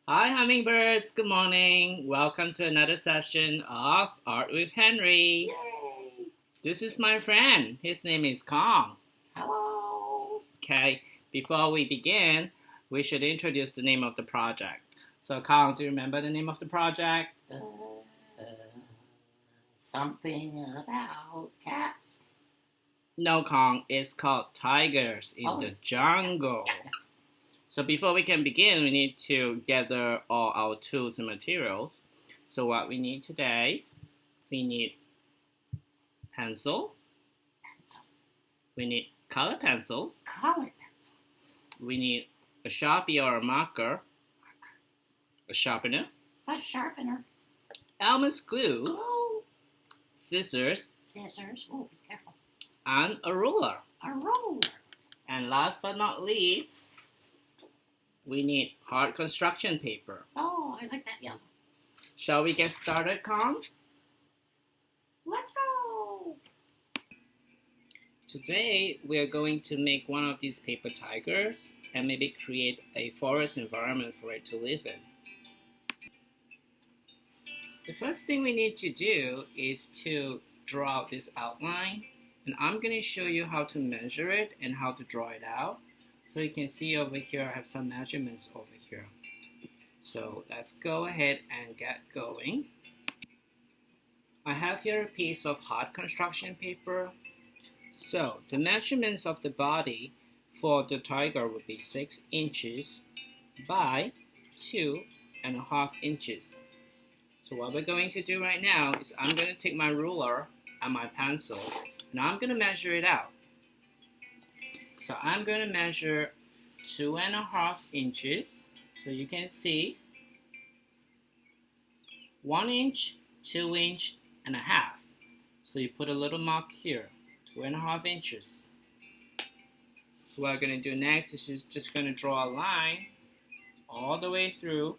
Hi, hummingbirds. Good morning. Welcome to another session of Art with Henry. Yay! This is my friend. His name is Kong. Hello! Okay, before we begin, we should introduce the name of the project. So, Kong, do you remember the name of the project? Something about cats. No, Kong. It's called Tigers in the Jungle. So before we can begin, we need to gather all our tools and materials. So what we need today, we need pencil. We need color pencils. We need a Sharpie or a marker. A sharpener. Elmer's glue. Scissors. Oh, be careful. And a ruler. And last but not least, we need hard construction paper. Oh, I like that yellow. Shall we get started, Kong? Let's go! Today, we are going to make one of these paper tigers and maybe create a forest environment for it to live in. The first thing we need to do is to draw out this outline, and I'm going to show you how to measure it and how to draw it out. So you can see over here, I have some measurements over here. So let's go ahead and get going. I have here a piece of hard construction paper. So the measurements of the body for the tiger would be 6 inches by 2.5 inches. So what we're going to do right now is I'm going to take my ruler and my pencil, and I'm going to measure it out. So I'm going to measure 2.5 inches. So you can see 1 inch, 2 inch, and a half. So you put a little mark here, 2.5 inches. So what we're going to do next is just going to draw a line all the way through.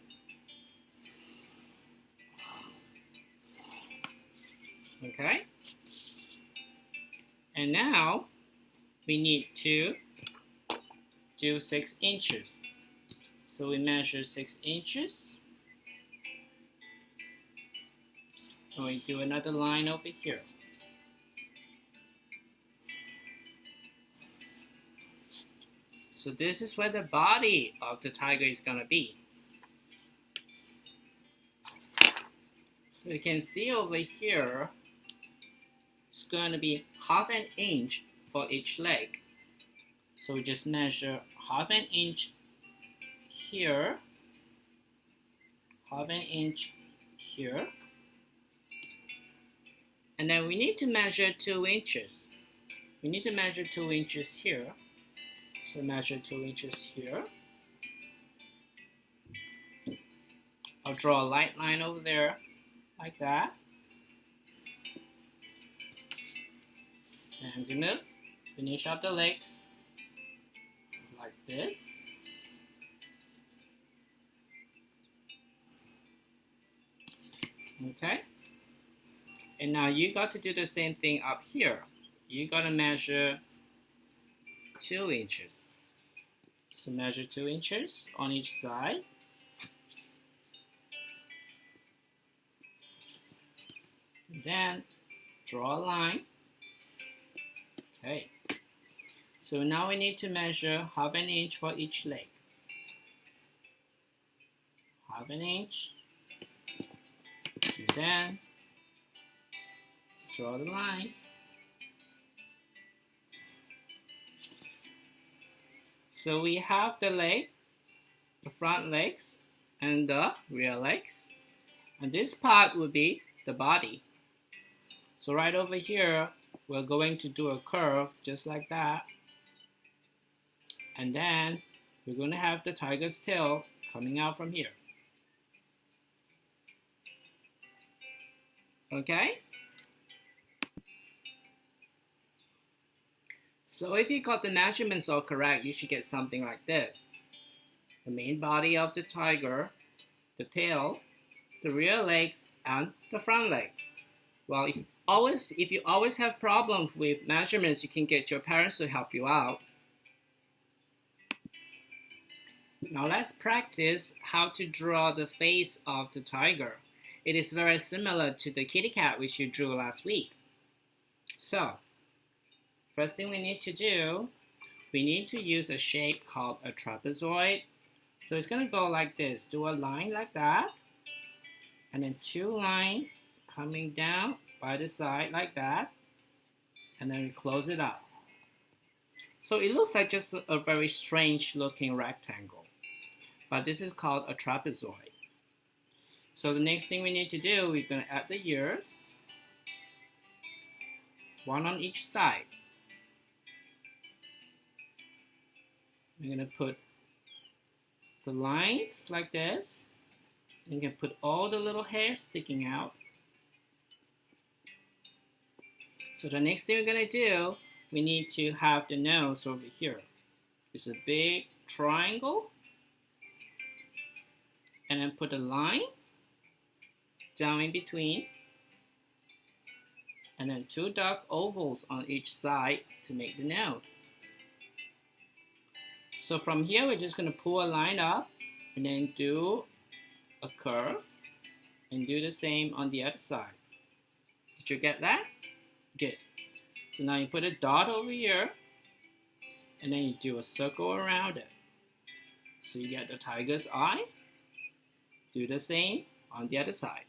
Okay? And now we need to do 6 inches. So we measure 6 inches. And we do another line over here. So this is where the body of the tiger is going to be. So you can see over here, it's going to be 1/2 inch for each leg. So we just measure 1/2 inch here, 1/2 inch here, and then we need to measure 2 inches. We need to measure 2 inches here. So measure 2 inches here. I'll draw a light line over there, like that. And I'm gonna finish up the legs like this. Okay. And now you got to do the same thing up here. You gotta measure 2 inches. So measure 2 inches on each side. And then draw a line. Okay. So now we need to measure half an inch for each leg. Half an inch. And then draw the line. So we have the leg, the front legs, and the rear legs. And this part will be the body. So right over here, we're going to do a curve just like that. And then we're going to have the tiger's tail coming out from here. Okay? So if you got the measurements all correct, you should get something like this. The main body of the tiger, the tail, the rear legs, and the front legs. Well, if you always have problems with measurements, you can get your parents to help you out. Now let's practice how to draw the face of the tiger. It is very similar to the kitty cat which you drew last week. So, first thing we need to do, we need to use a shape called a trapezoid. So it's going to go like this. Do a line like that. And then two lines coming down by the side like that. And then we close it up. So it looks like just a very strange looking rectangle. But this is called a trapezoid. So the next thing we need to do, we're going to add the ears. One on each side. We're going to put the lines like this. You can put all the little hairs sticking out. So the next thing we're going to do, we need to have the nose over here. It's a big triangle. And then put a line down in between. And then two dark ovals on each side to make the nose. So from here, we're just going to pull a line up and then do a curve and do the same on the other side. Did you get that? Good. So now you put a dot over here and then you do a circle around it. So you get the tiger's eye. Do the same on the other side.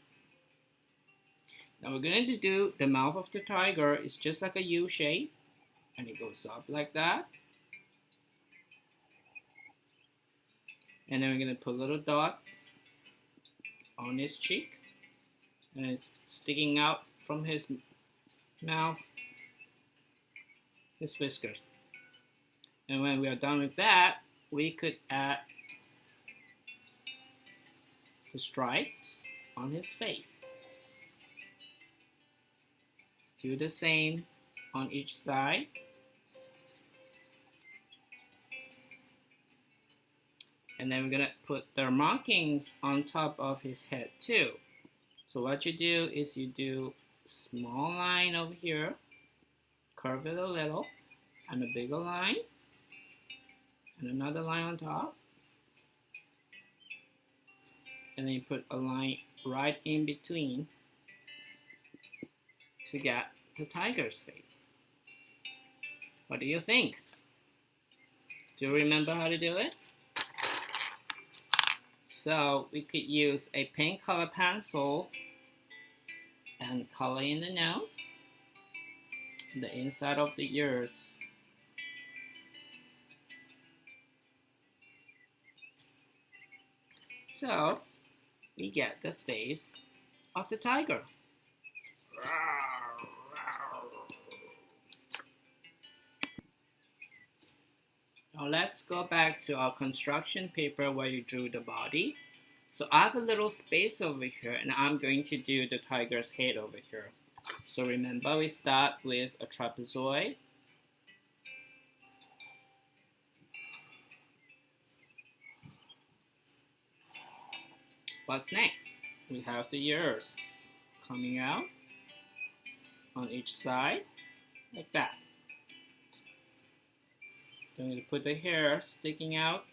Now we're going to do the mouth of the tiger. It's just like a U shape and it goes up like that. And then we're going to put little dots on his cheek. And it's sticking out from his mouth, his whiskers. And when we are done with that, we could add the stripes on his face. Do the same on each side. And then we're going to put the markings on top of his head too. So what you do is you do a small line over here, curve it a little, and a bigger line, and another line on top. And then you put a line right in between to get the tiger's face. What do you think? Do you remember how to do it? So we could use a pink color pencil and color in the nose, the inside of the ears. So we get the face of the tiger. Now let's go back to our construction paper where you drew the body. So I have a little space over here and I'm going to do the tiger's head over here. So remember, we start with a trapezoid. What's next? We have the ears coming out on each side like that. Then we put the hair sticking out.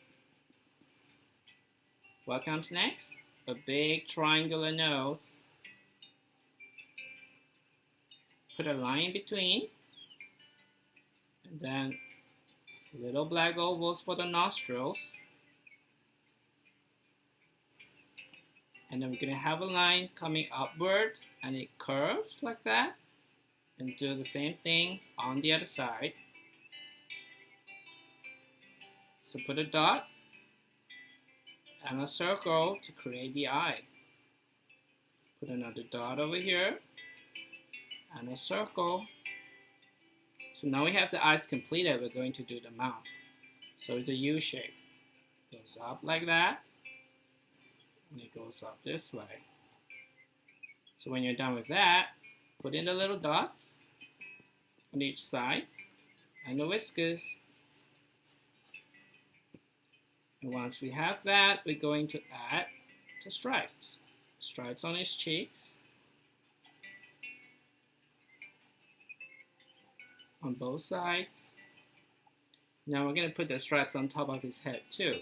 What comes next? A big triangular nose. Put a line in between. And then Little black ovals for the nostrils. And then we're going to have a line coming upwards and it curves like that. And do the same thing on the other side. So put a dot and a circle to create the eye. Put another dot over here and a circle. So now we have the eyes completed. We're going to do the mouth. So it's a U shape. Goes up like that. And it goes up this way. So when you're done with that, put in the little dots on each side and the whiskers. And once we have that, we're going to add the stripes. Stripes on his cheeks. On both sides. Now we're going to put the stripes on top of his head too.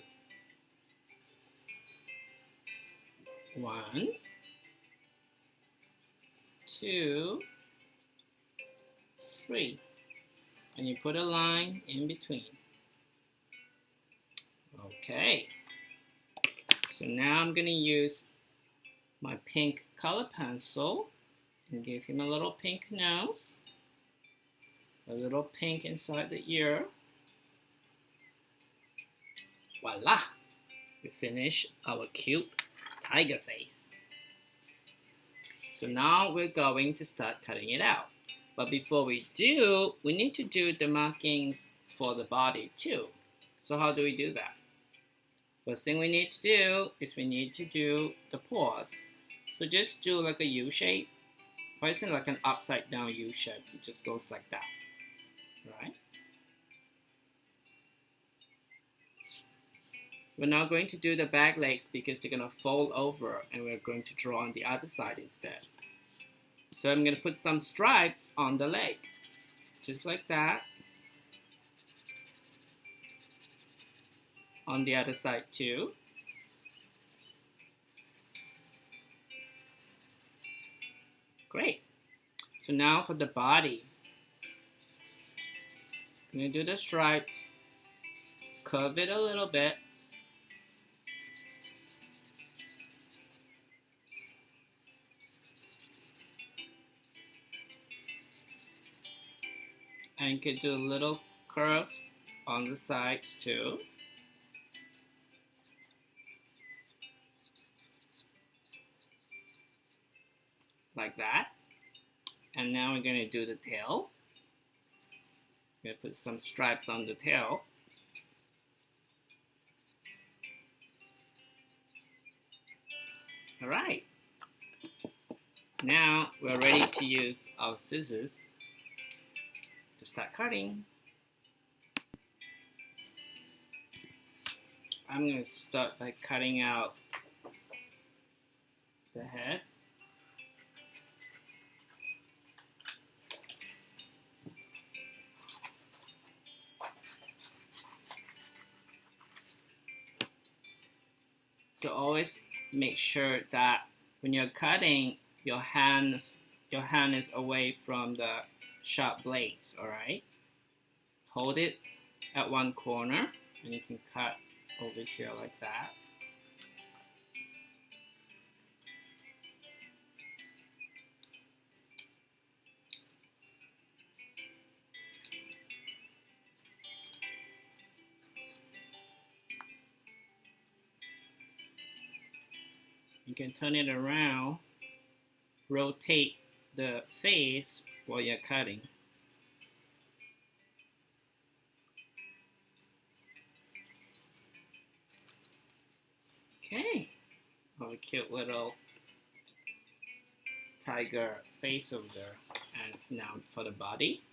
1, 2, 3. And you put a line in between. Okay. So now I'm going to use my pink color pencil and give him a little pink nose. A little pink inside the ear. Voila! We finish our cute tiger face. So now we're going to start cutting it out. But before we do, we need to do the markings for the body too. So how do we do that? First thing we need to do is we need to do the paws. So just do like a U shape. Or it's like an upside down U shape. It just goes like that. Right? We're now going to do the back legs because they're going to fold over and we're going to draw on the other side instead. So I'm going to put some stripes on the leg. Just like that. On the other side too. Great. So now for the body. I'm going to do the stripes. Curve it a little bit. And you can do little curves on the sides too. Like that. And now we're going to do the tail. We're going to put some stripes on the tail. Alright. Now we're ready to use our scissors to start cutting. I'm going to start by cutting out the head. So always make sure that when you're cutting, your hand is away from the sharp blades, alright? Hold it at one corner and you can cut over here like that. You can turn it around, rotate the face while you're cutting. Okay, our cute little tiger face over there. And now for the body.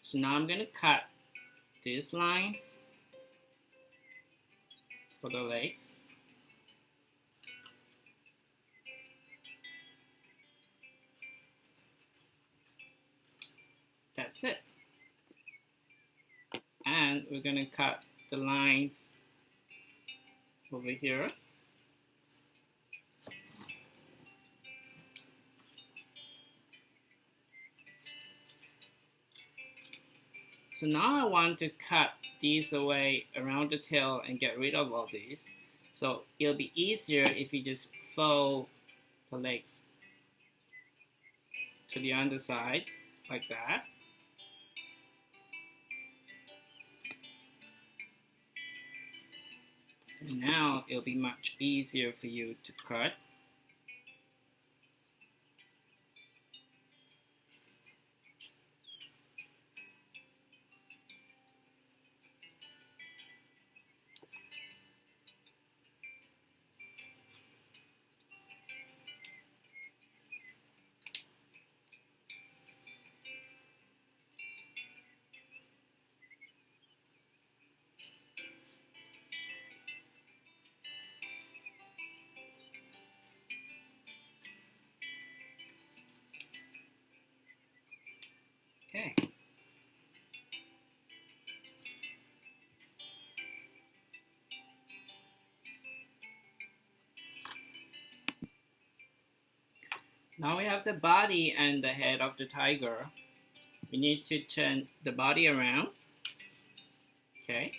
So now I'm going to cut these lines for the legs. That's it. And we're going to cut the lines over here. So now I want to cut these away around the tail and get rid of all these. So it'll be easier if you just fold the legs to the underside like that. And now it'll be much easier for you to cut. Okay. Now we have the body and the head of the tiger. We need to turn the body around. Okay.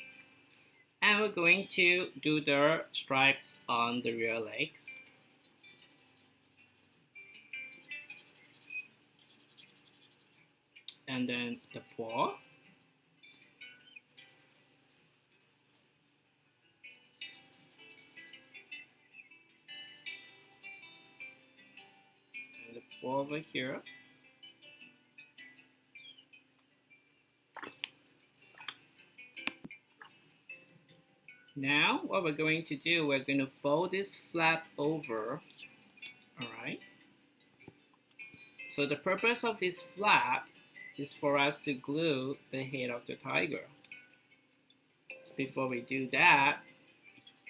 And we're going to do the stripes on the rear legs. And then the paw. And the paw over here. Now what we're going to do, we're going to fold this flap over. Alright. So the purpose of this flap is for us to glue the head of the tiger. So before we do that,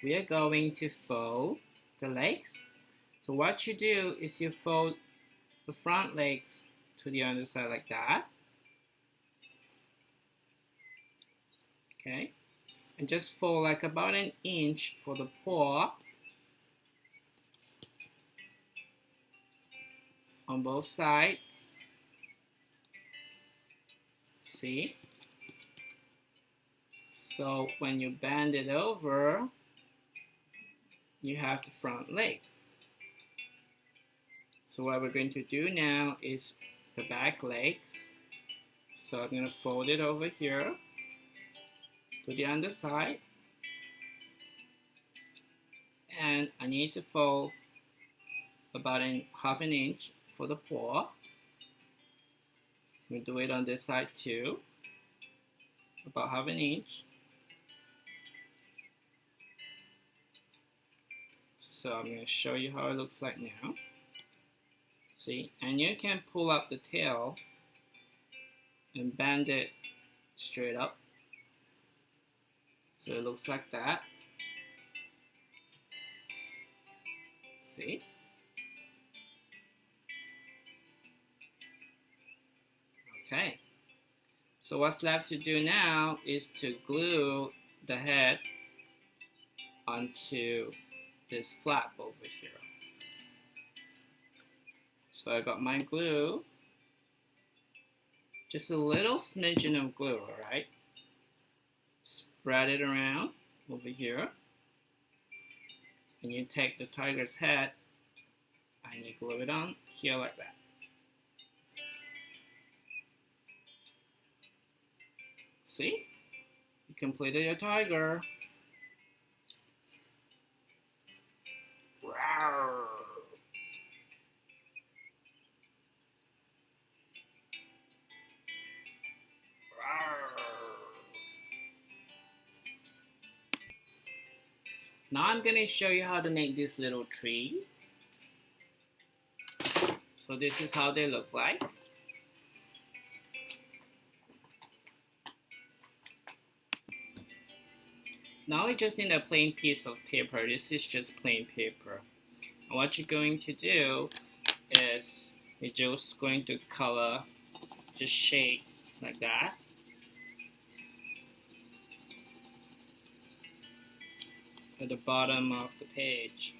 we are going to fold the legs. So what you do is you fold the front legs to the underside like that. Okay. And just fold like about an inch for the paw on both sides. See? So when you bend it over, you have the front legs. So what we're going to do now is the back legs. So I'm going to fold it over here to the underside. And I need to fold about half an inch for the paw. We'll do it on this side too, about half an inch. So I'm going to show you how it looks like now. See, and you can pull up the tail and bend it straight up. So it looks like that. See? Okay, so what's left to do now is to glue the head onto this flap over here. So I got my glue, just a little smidgen of glue, alright? Spread it around over here, and you take the tiger's head and you glue it on here like that. See? You completed your tiger. Rawr. Now I'm going to show you how to make these little trees. So this is how they look like. Now we just need a plain piece of paper. This is just plain paper. And what you're going to do is you're just going to color the shape like that. at the bottom of the page.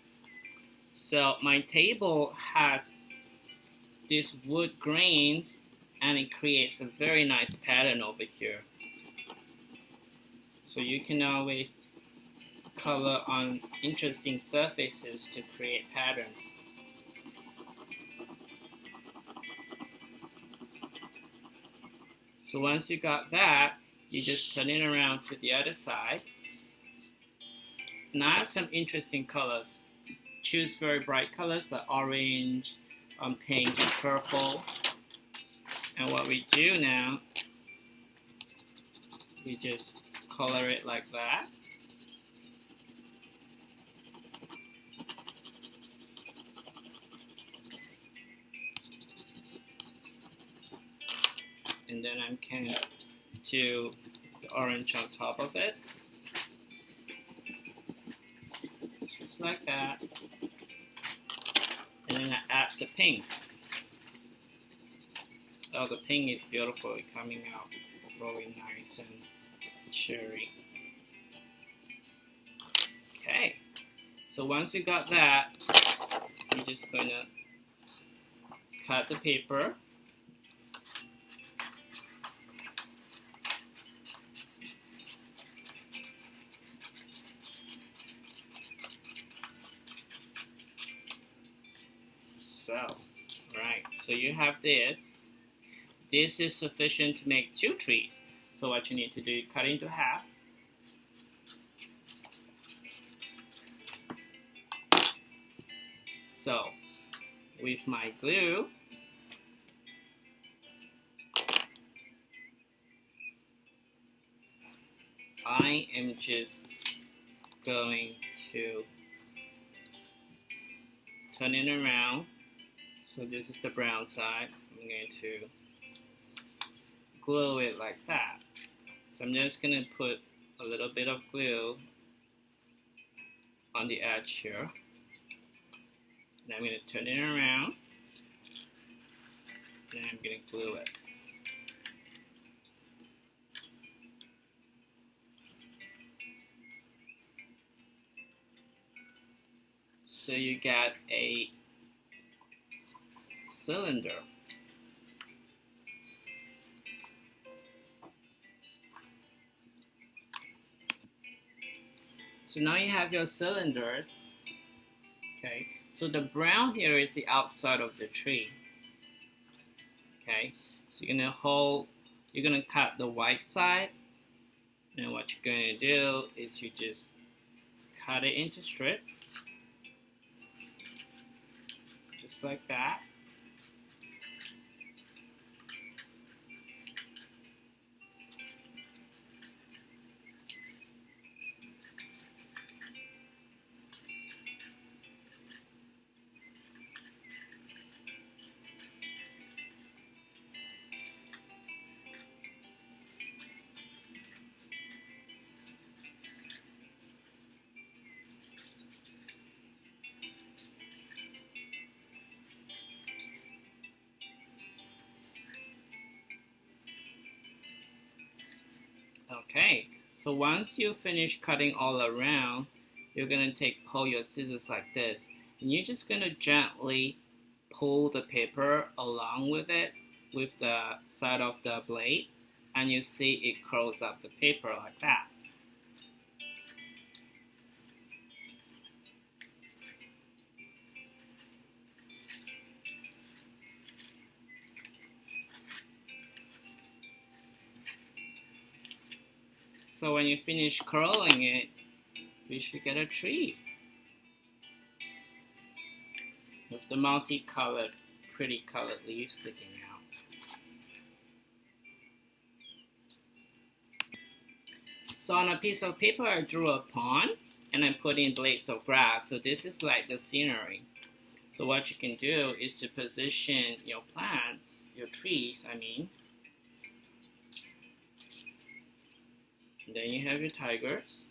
So my table has these wood grains and it creates a very nice pattern over here. So you can always color on interesting surfaces to create patterns. So once you got that, you just turn it around to the other side. Now I have some interesting colors. Choose very bright colors like orange, pink, and purple. And what we do now, we just color it like that. And then I can do the orange on top of it. Just like that. And then I add the pink. Oh, the pink is beautiful, it's coming out really nice and cherry. Okay, so once you got that, you're just gonna cut the paper. So, right, so you have this. This is sufficient to make 2 trees. So what you need to do is cut into half. So, with my glue, I am just going to turn it around. So this is the brown side. I'm going to glue it like that. So I'm just going to put a little bit of glue on the edge here. And I'm going to turn it around. And I'm going to glue it. So you got a cylinder. So now you have your cylinders. Okay, so the brown here is the outside of the tree. Okay, so you're gonna cut the white side, and what you're going to do is you just cut it into strips, just like that. Okay, so once you finish cutting all around, you're going to pull your scissors like this. And you're just going to gently pull the paper along with it, with the side of the blade. And you see it curls up the paper like that. So when you finish curling it, we should get a tree with the multicolored, pretty colored leaves sticking out. So on a piece of paper, I drew a pond and I put in blades of grass. So this is like the scenery. So what you can do is to position your plants, your trees, I mean. And then you have your tigers.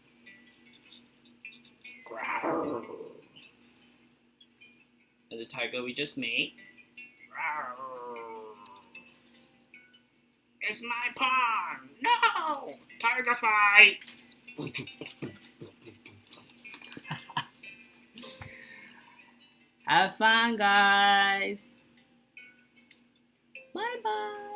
And the tiger we just made. It's my pond! No! Tiger fight! Have fun, guys. Bye bye.